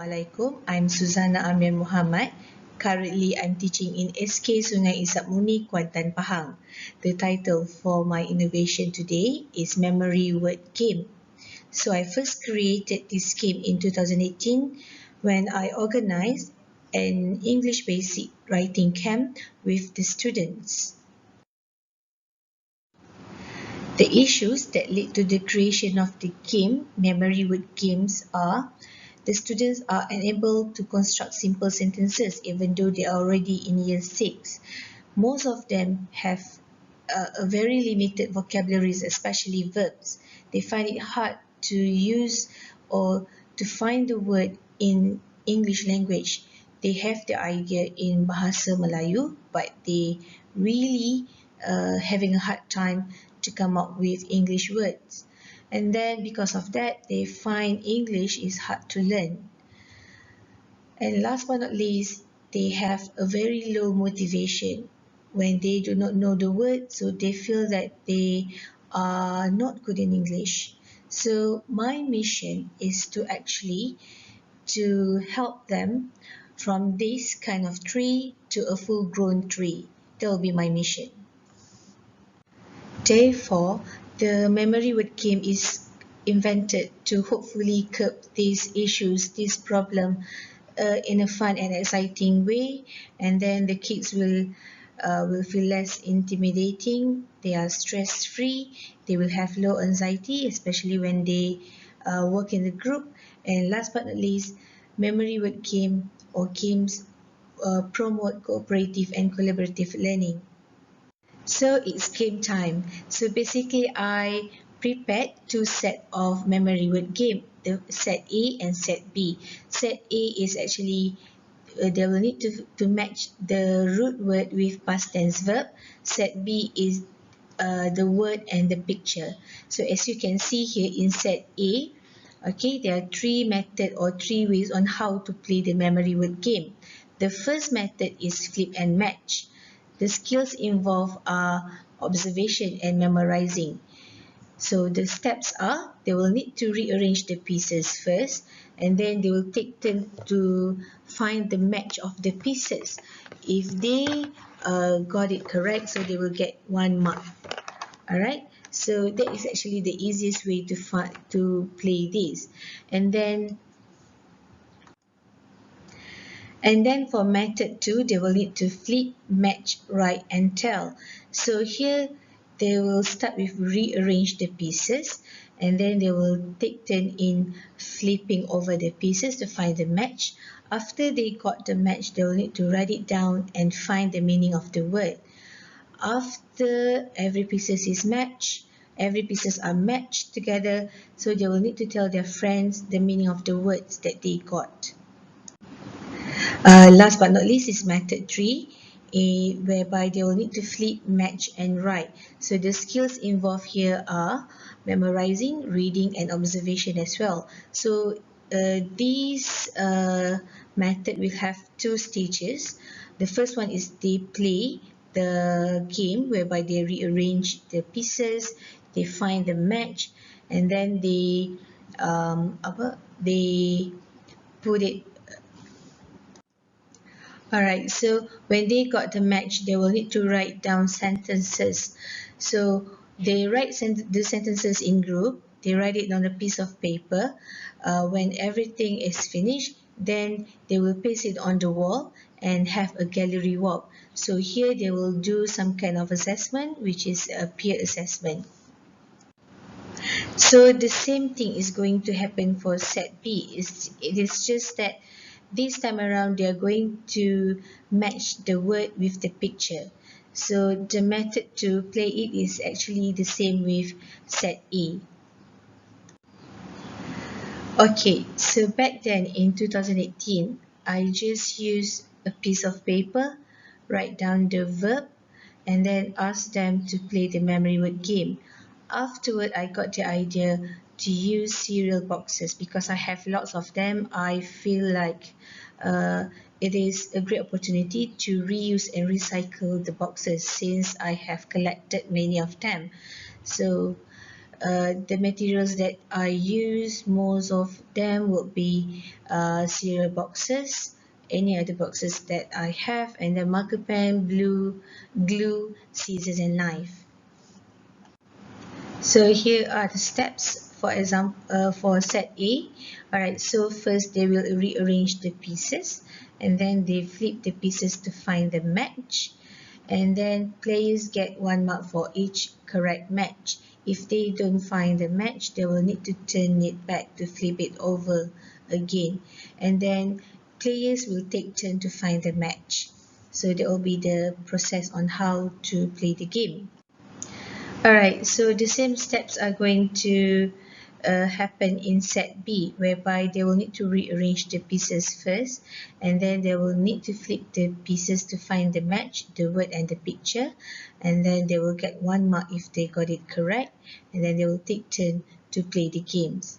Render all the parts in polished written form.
Assalamualaikum. I'm Suzana Amir Muhammad. Currently, I'm teaching in SK Sungai Isap Muni, Kuantan, Pahang. The title for my innovation today is Memory Word Game. So I first created this game in 2018 when I organized an English basic writing camp with the students. The issues that lead to the creation of the game, memory word games, are the students are unable to construct simple sentences even though they are already in year 6. Most of them have a very limited vocabularies, especially verbs. They find it hard to use or to find the word in English language. They have the idea in Bahasa Melayu, but they really having a hard time to come up with English words. And then because of that, they find English is hard to learn. And last but not least, they have a very low motivation when they do not know the word, so they feel that they are not good in English. So my mission is to help them from this kind of tree to a full-grown tree. That will be my mission. Therefore, the memory word game is invented to hopefully curb these issues, this problem in a fun and exciting way, and then the kids will feel less intimidating. They are stress-free. They will have low anxiety, especially when they work in the group. And last but not least, memory word game or games promote cooperative and collaborative learning. So it's game time. So basically I prepared two sets of memory word game, the set A and set B. Set A is actually they will need to match the root word with past tense verb. Set B is the word and the picture. So as you can see here in set A, okay, there are three methods or three ways on how to play the memory word game. The first method is flip and match. The skills involved are observation and memorizing. So the steps are, they will need to rearrange the pieces first, and then they will take turn to find the match of the pieces. If they got it correct, so they will get 1 mark. Alright, so that is actually the easiest way to play this. And then for method 2, they will need to flip, match, write, and tell. So here they will start with rearrange the pieces, and then they will take turn in flipping over the pieces to find the match. After they got the match, they will need to write it down and find the meaning of the word. After every pieces is matched, every pieces are matched together, so they will need to tell their friends the meaning of the words that they got. Last but not least is method 3, whereby they will need to flip, match, and write. So the skills involved here are memorizing, reading, and observation as well. So this method will have 2 stages. The first one is they play the game whereby they rearrange the pieces, they find the match, and then they put it. Alright, so when they got the match, they will need to write down sentences. So they write the sentences in group. They write it on a piece of paper. When everything is finished, then they will paste it on the wall and have a gallery walk. So here they will do some kind of assessment, which is a peer assessment. So the same thing is going to happen for set B. It is just that this time around they are going to match the word with the picture. So the method to play it is actually the same with set A. Okay, so back then in 2018, I just used a piece of paper, write down the verb, and then ask them to play the memory word game. Afterward, I got the idea to use cereal boxes because I have lots of them. I feel like it is a great opportunity to reuse and recycle the boxes since I have collected many of them. So the materials that I use, most of them would be cereal boxes, any other boxes that I have, and then marker pen, glue, scissors, and knife. So here are the steps. For example, for set A, alright, so first they will rearrange the pieces, and then they flip the pieces to find the match, and then players get 1 mark for each correct match. If they don't find the match, they will need to turn it back to flip it over again, and then players will take turn to find the match. So that will be the process on how to play the game. Alright, so the same steps are going to happen in set B, whereby they will need to rearrange the pieces first, and then they will need to flip the pieces to find the match, the word and the picture, and then they will get 1 mark if they got it correct, and then they will take turn to play the games.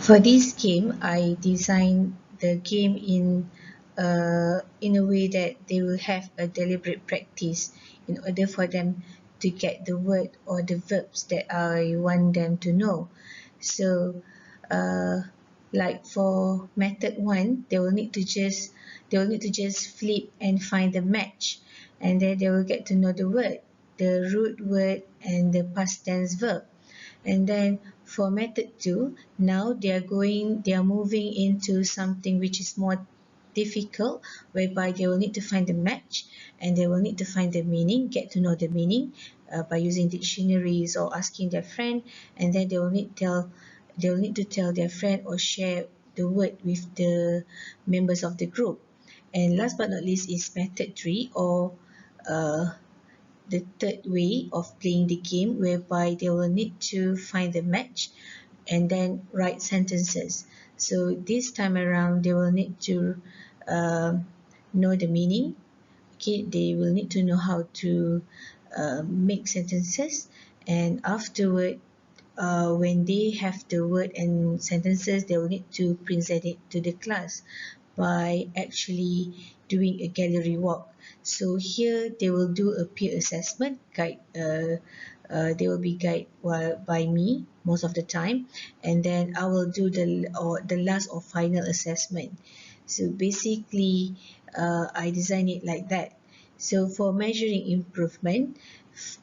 For this game, I designed the game in a way that they will have a deliberate practice in order for them to get the word or the verbs that I want them to know. So, like for method 1, they will need to just flip and find the match, and then they will get to know the word, the root word, and the past tense verb. And then for method 2, now they are moving into something which is more difficult, whereby they will need to find the match, and they will need to find the meaning, get to know the meaning by using dictionaries or asking their friend, and then they will need to tell their friend or share the word with the members of the group. And last but not least is method 3, or uh, the third way of playing the game, whereby they will need to find the match and then write sentences. So this time around, they will need to know the meaning. Okay, they will need to know how to make sentences, and afterward, when they have the word and sentences, they will need to present it to the class by actually doing a gallery walk. So here they will do a peer assessment guide. They will be guided by me most of the time, and then I will do the last or final assessment. So basically, I design it like that. So for measuring improvement,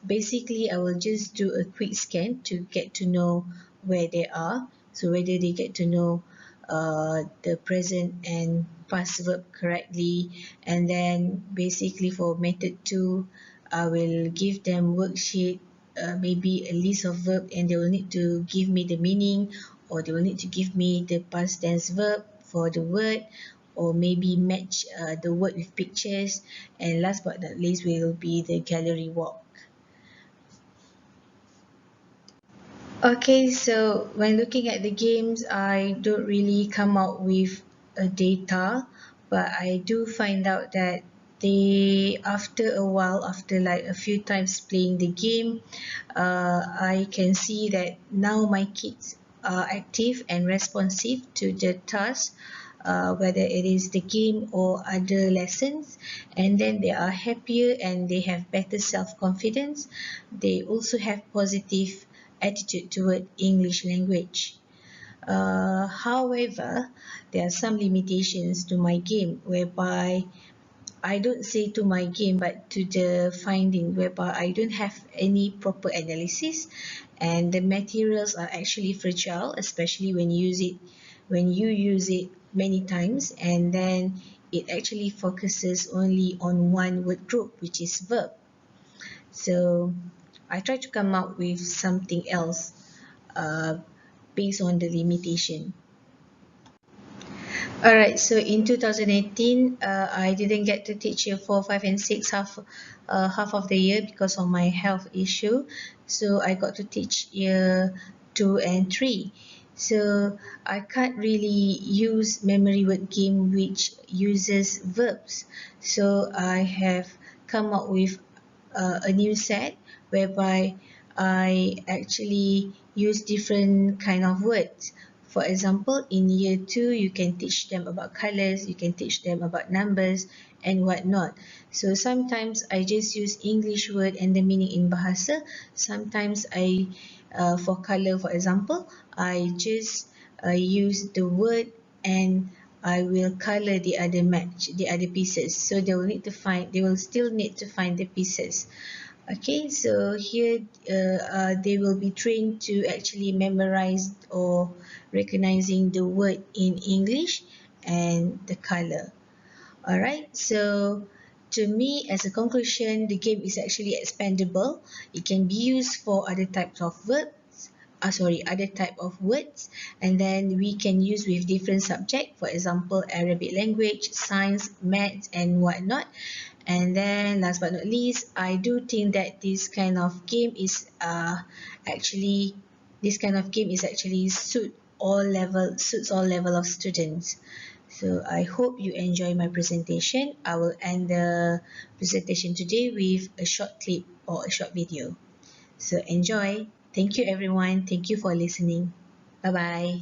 basically I will just do a quick scan to get to know where they are. So whether they get to know the present and past verb correctly, and then basically for method 2, I will give them worksheet, maybe a list of verb, and they will need to give me the meaning, or they will need to give me the past tense verb for the word, or maybe match the word with pictures, and last but not least will be the gallery walk. Okay, so when looking at the games, I don't really come out with a data, but I do find out that after a while, after like a few times playing the game, I can see that now my kids are active and responsive to the task, whether it is the game or other lessons, and then they are happier and they have better self-confidence. They also have positive attitude toward English language. However, there are some limitations to my game, whereby I don't say to my game, but to the finding, whereby I don't have any proper analysis, and the materials are actually fragile, especially when you use it many times, and then it actually focuses only on one word group, which is verb. So I try to come up with something else uh, based on the limitation. Alright, so in 2018, I didn't get to teach year 4, 5, and 6 half of the year because of my health issue. So I got to teach year 2 and 3. So I can't really use memory word game which uses verbs. So I have come up with a new set whereby I actually use different kind of words. For example, in year 2, you can teach them about colors, you can teach them about numbers and whatnot. So sometimes I just use English word and the meaning in bahasa. Sometimes for color, for example, I just use the word and I will color the other pieces. So they will still need to find the pieces. Okay, so here they will be trained to actually memorize or recognizing the word in English and the color. Alright, so to me, as a conclusion, the game is actually expandable. It can be used for other types of other type of words, and then we can use with different subject, for example, Arabic language, science, maths, and whatnot. And then last but not least, I do think that actually this kind of game is actually suits all level of students. So I hope you enjoy my presentation. I will end the presentation today with a short clip or a short video. So enjoy. Thank you everyone. Thank you for listening. Bye bye.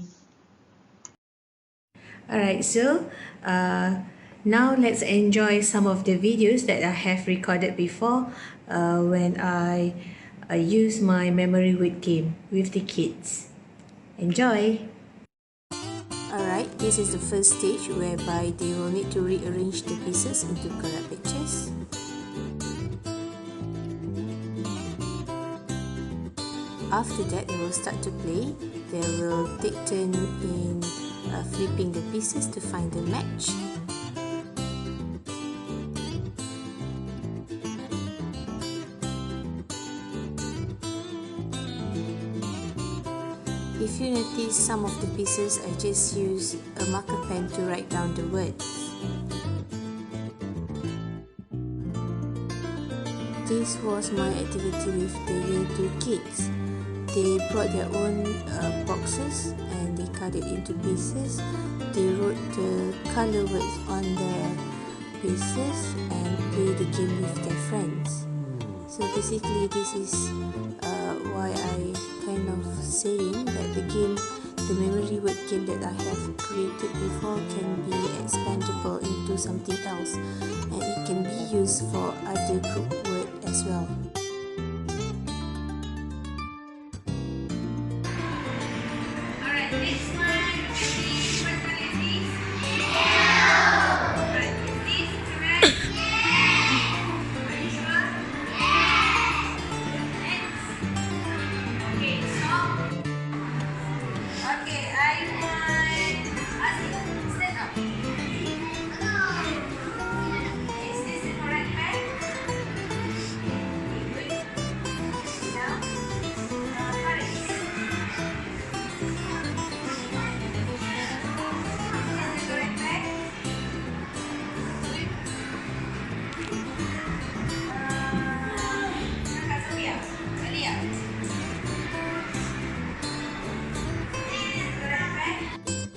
Alright, so now let's enjoy some of the videos that I have recorded before when I use my memory word game with the kids. Enjoy! Alright, this is the first stage whereby they will need to rearrange the pieces into correct pictures. After that, they will start to play. They will take turn in flipping the pieces to find the match. If you notice some of the pieces, I just use a marker pen to write down the words. This was my activity with the year 2 kids. They brought their own boxes and they cut it into pieces. They wrote the color words on the pieces and play the game with their friends. So basically this is why I kind of saying that the memory word game that I have created before can be expandable into something else, and it can be used for other group word as well. Alright, next one.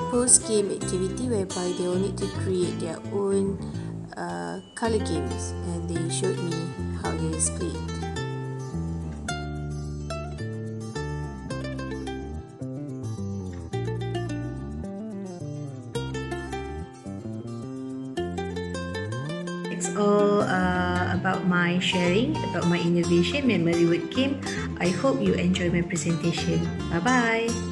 Post-game activity whereby they will need to create their own color games, and they showed me how they split. It's all about my sharing, about my innovation memory word game. I hope you enjoy my presentation. Bye bye.